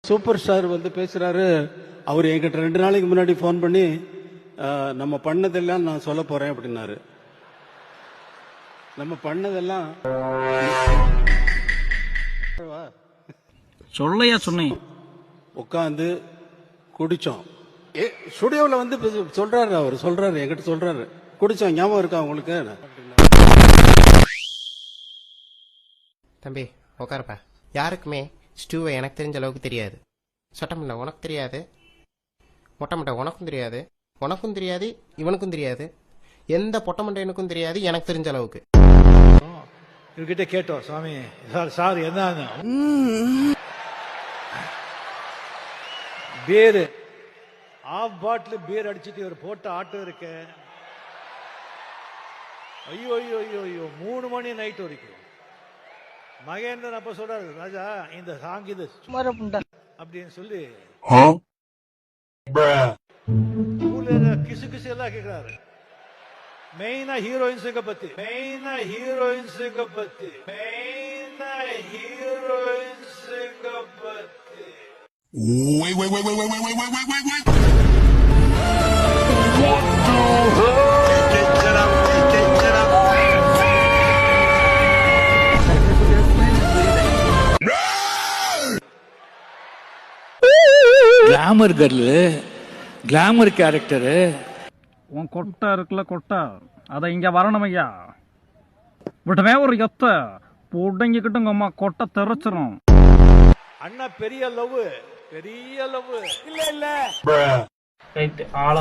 Super star வந்து பேசுறாரு. அவர் என்கிட்ட 2 நாளைக்கு முன்னாடி ஃபோன் பண்ணி நம்ம பண்ணதெல்லாம் நான் சொல்ல போறேன் அப்படின்னாரு. நம்ம பண்ணதெல்லாம் சொல்லையா சொன்னேன். உட்காந்து குடிச்சோம். ஸ்டுடியோவில் வந்து சொல்றாரு, அவர் சொல்றாரு, என்கிட்ட சொல்றாரு, குடிச்சோம். ஞாபகம் இருக்கா உங்களுக்கு? தம்பி உட்காருப்பா. யாருக்குமே ஸ்டூவை எனக்கு தெரிஞ்ச அளவுக்கு தெரியாது. சொட்டமண்டை உனக்கு தெரியாது, மொட்டமண்டை உனக்கும் தெரியாது, உனக்கும் தெரியாது, இவனுக்கும் தெரியாது, எந்த பொட்டமண்டையனுக்கும் தெரியாது எனக்கு தெரிஞ்ச அளவுக்கு. இவர்கிட்ட கேட்டோம், சாமி சார் என்ன பேரு ஆஃப் பாட்டில் பேர் அடிச்சுட்டு இவர் போட்ட ஆட்டம் இருக்க. ஐயோ ஐயோ ஐயோ ஐயோ 3 மணி நைட் வரைக்கும். மகேந்திரன் அப்ப சொல்றாரு, ராஜா இந்த சாங் இது அப்படின்னு சொல்லி கிசு கிசு எல்லாம் கேட்கிறாரு. மெயினா ஹீரோயின்ஸுங்க பத்தி கிளாமர் கேர்ளு, கிளாமர் கேரக்டரு. உன் கொட்டை இருக்குல்ல, கொட்டை அதை இங்க வரணும் ஐயா. விட்டவே ஒரு எத்த புடங்கிக்கிட்டு உங்க அம்மா கொட்டை தெரச்சிரும். அண்ணா பெரிய லவ் இல்ல ரைட் ஆள